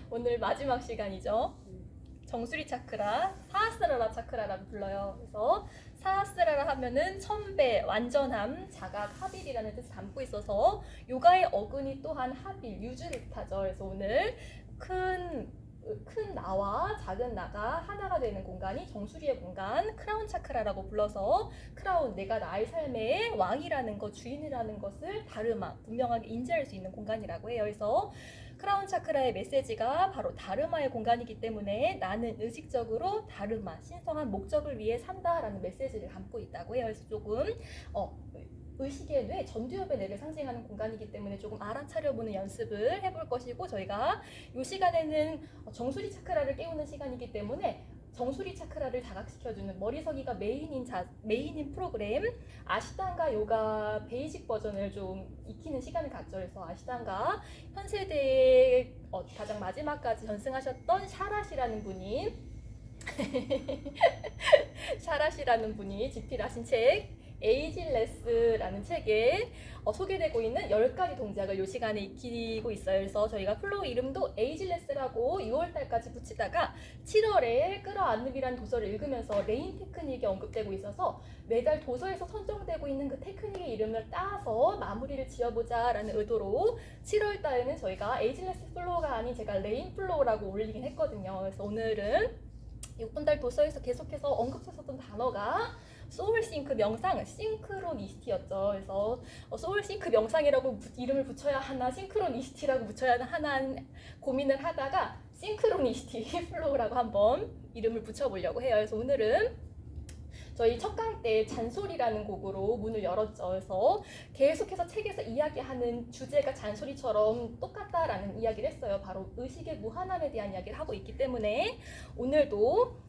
오늘 마지막 시간이죠. 정수리 차크라, 사하스라라 차크라라고 불러요. 그래서 사하스라라 하면은 천배, 완전함, 자각, 합일이라는 뜻을 담고 있어서 요가의 어근이 또한 합일, 유주를 뜻하죠. 그래서 오늘 큰 나와 작은 나가 하나가 되는 공간이 정수리의 공간, 크라운 차크라라고 불러서 크라운, 내가 나의 삶의 왕이라는 것, 주인이라는 것을 다르마, 분명하게 인지할 수 있는 공간이라고 해요. 그래서 크라운 차크라의 메시지가 바로 다르마의 공간이기 때문에 나는 의식적으로 다르마, 신성한 목적을 위해 산다라는 메시지를 담고 있다고 해요. 그래서 조금 의식의 뇌, 전두엽의 뇌를 상징하는 공간이기 때문에 조금 알아차려보는 연습을 해볼 것이고, 저희가 이 시간에는 정수리 차크라를 깨우는 시간이기 때문에 정수리 차크라를 자각시켜주는 머리서기가 메인인 프로그램 아시탄가 요가 베이직 버전을 좀 익히는 시간을 갖죠. 그래서 아시탄가 현 세대의 가장 마지막까지 전승하셨던 샤라시라는 분이 샤라시라는 분이 집필하신 책 에이질레스라는 책에 소개되고 있는 10가지 동작을 이 시간에 익히고 있어요. 그래서 저희가 플로우 이름도 에이질레스라고 6월달까지 붙이다가 7월에 끌어안음이라는 도서를 읽으면서 레인 테크닉이 언급되고 있어서 매달 도서에서 선정되고 있는 그 테크닉의 이름을 따서 마무리를 지어보자 라는 의도로 7월달에는 저희가 에이질레스 플로우가 아닌 제가 레인 플로우라고 올리긴 했거든요. 그래서 오늘은 이번 달 도서에서 계속해서 언급했었던 단어가 소울싱크 명상, 싱크로니시티였죠. 그래서 소울싱크 명상이라고 이름을 붙여야 하나, 싱크로니시티라고 붙여야 하나 고민을 하다가 싱크로니시티 플로우라고 한번 이름을 붙여보려고 해요. 그래서 오늘은 저희 첫 강 때 잔소리라는 곡으로 문을 열었죠. 그래서 계속해서 책에서 이야기하는 주제가 잔소리처럼 똑같다라는 이야기를 했어요. 바로 의식의 무한함에 대한 이야기를 하고 있기 때문에 오늘도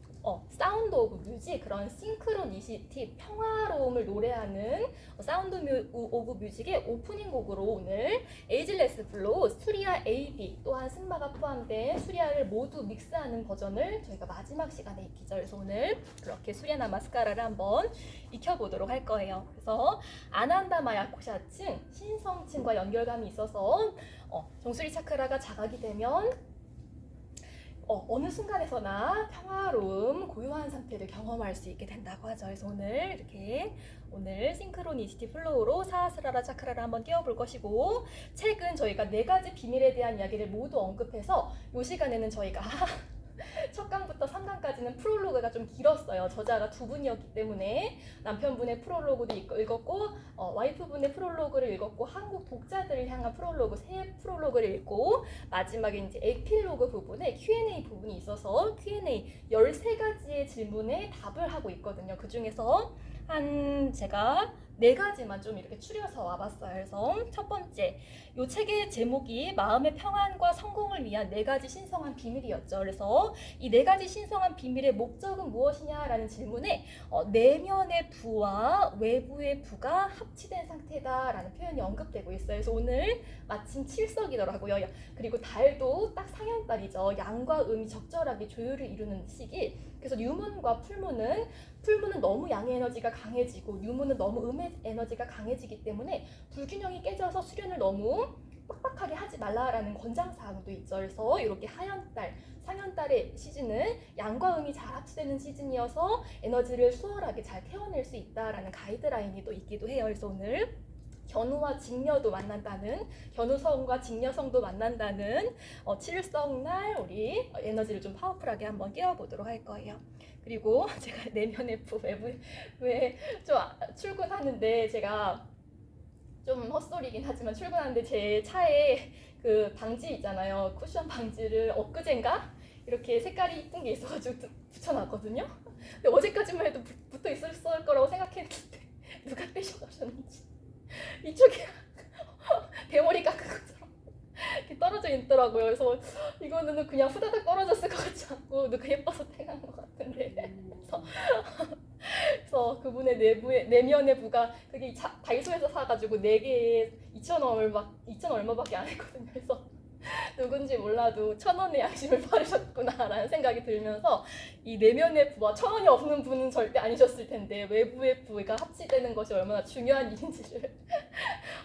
사운드 오브 뮤직, 그런 싱크로니시티, 평화로움을 노래하는 사운드 오브 뮤직의 오프닝 곡으로 오늘 에이질레스 플로우, 수리아 AB 또한 승마가 포함된 수리아를 모두 믹스하는 버전을 저희가 마지막 시간에 익히죠. 그래서 오늘 그렇게 수리아 나마스카라를 한번 익혀보도록 할 거예요. 그래서 아난다마야 코샤층, 신성층과 연결감이 있어서 정수리 차크라가 자각이 되면 어느 순간에서나 평화로움, 고요한 상태를 경험할 수 있게 된다고 하죠. 그래서 오늘 싱크로니시티 플로우로 사하스라라 차크라를 한번 깨워볼 것이고, 책은 저희가 4가지 비밀에 대한 이야기를 모두 언급해서 이 시간에는 저희가 첫 강부터 3강까지는 프롤로그가 좀 길었어요. 저자가 2분이었기 때문에 남편분의 프롤로그도 읽었고 와이프분의 프롤로그를 읽었고 한국 독자들을 향한 프롤로그, 새 프롤로그를 읽고 마지막에 이제 에필로그 부분에 Q&A 부분이 있어서 Q&A 13가지의 질문에 답을 하고 있거든요. 그 중에서 제가 4가지만 좀 이렇게 추려서 와봤어요. 그래서 첫 번째, 이 책의 제목이 마음의 평안과 성공을 위한 4가지 신성한 비밀이었죠. 그래서 이 4가지 신성한 비밀의 목적은 무엇이냐라는 질문에 내면의 부와 외부의 부가 합치된 상태다라는 표현이 언급되고 있어요. 그래서 오늘 마침 칠석이더라고요. 그리고 달도 딱 상현달이죠. 양과 음이 적절하게 조율을 이루는 시기. 그래서 유문과 풀문은 너무 양의 에너지가 강해지고 유문은 너무 음의 에너지가 강해지기 때문에 불균형이 깨져서 수련을 너무 빡빡하게 하지 말라라는 권장사항도 있죠. 그래서 이렇게 하연달, 상현달의 시즌은 양과 음이 잘 합치되는 시즌이어서 에너지를 수월하게 잘 태워낼 수 있다라는 가이드라인이 또 있기도 해요. 그래서 오늘 견우와 직녀도 만난다는, 견우성과 직녀성도 만난다는 칠성날 우리 에너지를 좀 파워풀하게 한번 깨워보도록 할 거예요. 그리고 제가 내면의 부, 외부에 좀 출근하는데 제가 좀 헛소리긴 하지만 출근하는데 제 차에 그 방지 있잖아요. 쿠션 방지를 엊그젠가 이렇게 색깔이 이쁜 게 있어가지고 붙여놨거든요. 근데 어제까지만 해도 붙어 있을 거라고 생각했는데 누가 떼셔가셨는지 이쪽에 대머리 깎은 것처럼 이렇게 떨어져 있더라고요. 그래서 이거는 그냥 후다닥 떨어졌을 것 같지 않고 누가 예뻐서 떼간 것 같은데 그래서 그분의 내면의 부가 그게 다이소에서 사가지고 4개에 2,000 얼마밖에 안 했거든요. 그래서 누군지 몰라도 1,000원의 양심을 바르셨구나라는 생각이 들면서 이 내면의 부와 1,000원이 없는 분은 절대 아니셨을 텐데 외부의 부가 합치되는 것이 얼마나 중요한 일인지를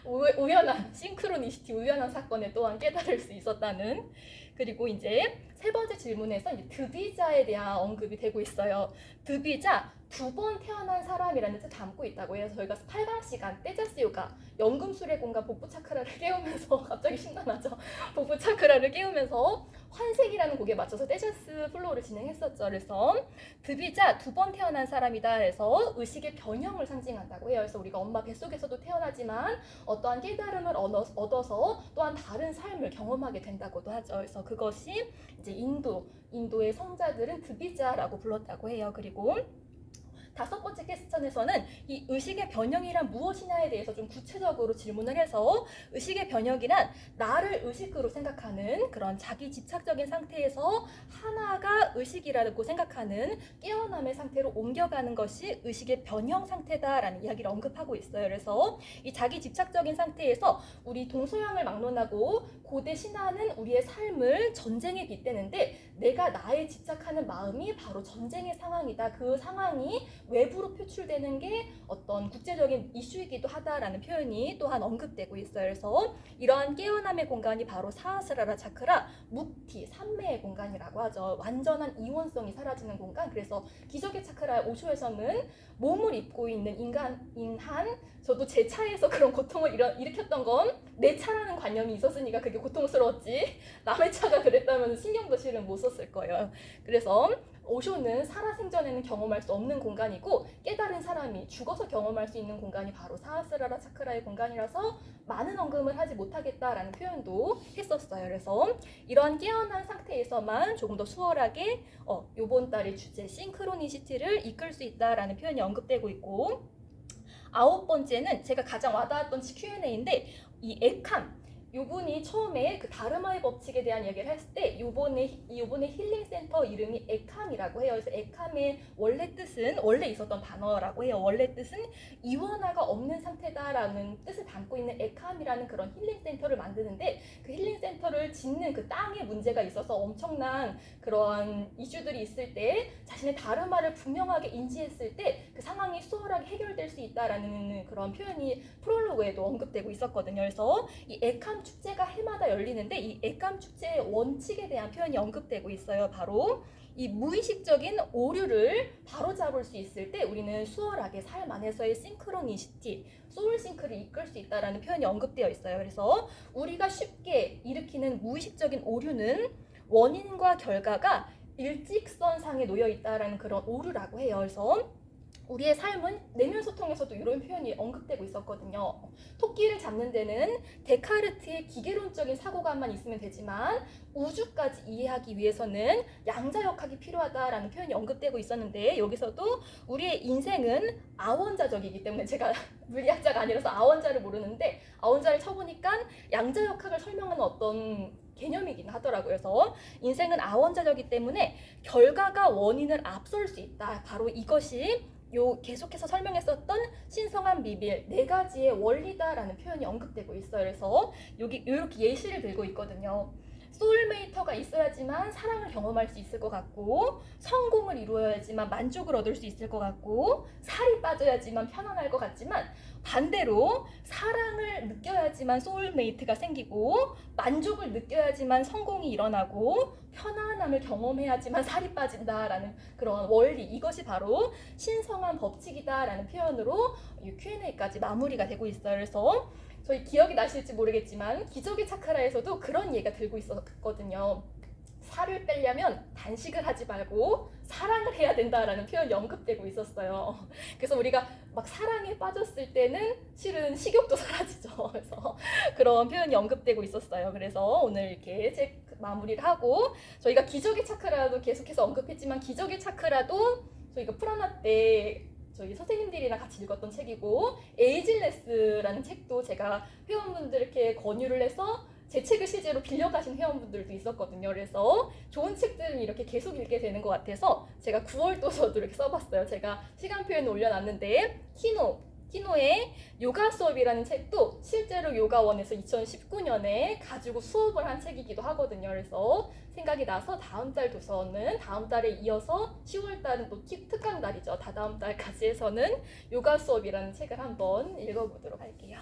우연한 싱크로니시티, 우연한 사건에 또한 깨달을 수 있었다는. 그리고 이제 세 번째 질문에서 이제 드비자에 대한 언급이 되고 있어요. 드비자, 두 번 태어난 사람이라는 뜻을 담고 있다고 해서 저희가 8강 시간 때자스 요가 연금술의 공간 복부 차크라를 깨우면서 갑자기 신나나죠? 복부 차크라를 깨우면서 환생이라는 곡에 맞춰서 때자스 플로우를 진행했었죠. 그래서 드비자, 두 번 태어난 사람이다 해서 의식의 변형을 상징한다고 해요. 그래서 우리가 엄마 뱃속에서도 태어나지만 어떠한 깨달음을 얻어서 또한 다른 삶을 경험하게 된다고도 하죠. 그래서 그것이 이제 인도의 성자들은 드비자라고 불렀다고 해요. 그리고 다섯 번째 퀘스천에서는 이 의식의 변형이란 무엇이냐에 대해서 좀 구체적으로 질문을 해서 의식의 변형이란 나를 의식으로 생각하는 그런 자기 집착적인 상태에서 하나가 의식이라고 생각하는 깨어남의 상태로 옮겨가는 것이 의식의 변형 상태다라는 이야기를 언급하고 있어요. 그래서 이 자기 집착적인 상태에서 우리 동서양을 막론하고 고대 신화는 우리의 삶을 전쟁에 빗대는데 내가 나에 집착하는 마음이 바로 전쟁의 상황이다. 그 상황이 외부로 표출되는 게 어떤 국제적인 이슈이기도 하다라는 표현이 또한 언급되고 있어요. 그래서 이러한 깨어남의 공간이 바로 사하스라라 차크라, 묵티, 산매의 공간이라고 하죠. 완전한 이원성이 사라지는 공간. 그래서 기적의 차크라 오쇼에서는 몸을 입고 있는 인한 저도 제 차에서 그런 고통을 일으켰던 건 내 차라는 관념이 있었으니까 그게 고통스러웠지 남의 차가 그랬다면 신경도 실은 못 썼을 거예요. 그래서 오쇼는 살아생전에는 경험할 수 없는 공간이고 깨달은 사람이 죽어서 경험할 수 있는 공간이 바로 사하스라라 차크라의 공간이라서 많은 언급을 하지 못하겠다라는 표현도 했었어요. 그래서 이러한 깨어난 상태에서만 조금 더 수월하게 요번 달의 주제 싱크로니시티를 이끌 수 있다라는 표현이 언급되고 있고, 아홉 번째는 제가 가장 와닿았던 Q&A인데 이 에캄, 요분이 처음에 그 다르마의 법칙에 대한 얘기를 했을 때 요번에 힐링센터 이름이 에캄이라고 해요. 그래서 에캄의 원래 있었던 단어라고 해요. 원래 뜻은 이원화가 없는 상태다라는 뜻을 담고 있는 에캄이라는 그런 힐링센터를 만드는데 그 힐링센터를 짓는 그 땅에 문제가 있어서 엄청난 그런 이슈들이 있을 때 자신의 다르마를 분명하게 인지했을 때 그 상황이 수월하게 해결될 수 있다라는 그런 표현이 프롤로그에도 언급되고 있었거든요. 그래서 이 에캄 축제가 해마다 열리는데 이 에캄 축제의 원칙에 대한 표현이 언급되고 있어요. 바로 이 무의식적인 오류를 바로잡을 수 있을 때 우리는 수월하게 삶 안에서의 싱크로니시티, 소울싱크를 이끌 수 있다는 표현이 언급되어 있어요. 그래서 우리가 쉽게 일으키는 무의식적인 오류는 원인과 결과가 일직선상에 놓여 있다는 그런 오류라고 해요. 그래서 우리의 삶은 내면 소통에서도 이런 표현이 언급되고 있었거든요. 토끼를 잡는 데는 데카르트의 기계론적인 사고관만 있으면 되지만 우주까지 이해하기 위해서는 양자역학이 필요하다라는 표현이 언급되고 있었는데 여기서도 우리의 인생은 아원자적이기 때문에 제가 물리학자가 아니라서 아원자를 모르는데 아원자를 쳐보니까 양자역학을 설명하는 어떤 개념이긴 하더라고요. 그래서 인생은 아원자적이기 때문에 결과가 원인을 앞설 수 있다. 바로 이것이 계속해서 설명했었던 신성한 비밀 네 가지의 원리다라는 표현이 언급되고 있어요. 그래서 여기 이렇게 예시를 들고 있거든요. 소울메이터가 있어야지만 사랑을 경험할 수 있을 것 같고, 성공을 이루어야지만 만족을 얻을 수 있을 것 같고, 살이 빠져야지만 편안할 것 같지만 반대로 사랑을 느껴야지만 소울메이트가 생기고, 만족을 느껴야지만 성공이 일어나고, 편안함을 경험해야지만 살이 빠진다라는 그런 원리, 이것이 바로 신성한 법칙이다라는 표현으로 Q&A까지 마무리가 되고 있어요. 그래서 저희 기억이 나실지 모르겠지만 기적의 차크라에서도 그런 얘기가 들고 있었거든요. 살을 빼려면 단식을 하지 말고 사랑을 해야 된다라는 표현이 언급되고 있었어요. 그래서 우리가 막 사랑에 빠졌을 때는 실은 식욕도 사라지죠. 그래서 그런 표현이 언급되고 있었어요. 그래서 오늘 이렇게 마무리를 하고, 저희가 기적의 차크라도 계속해서 언급했지만 기적의 차크라도 저희가 프라나 때 저희 선생님들이랑 같이 읽었던 책이고, 에이질레스라는 책도 제가 회원분들께 권유를 해서 제 책을 실제로 빌려가신 회원분들도 있었거든요. 그래서 좋은 책들은 이렇게 계속 읽게 되는 것 같아서 제가 9월 도서도 이렇게 써봤어요. 제가 시간표에는 올려놨는데 키노의 요가 수업이라는 책도 실제로 요가원에서 2019년에 가지고 수업을 한 책이기도 하거든요. 그래서 생각이 나서 다음 달 도서는 다음 달에 이어서 10월 달은 또 특강 달이죠. 다다음 달까지 해서는 요가 수업이라는 책을 한번 읽어보도록 할게요.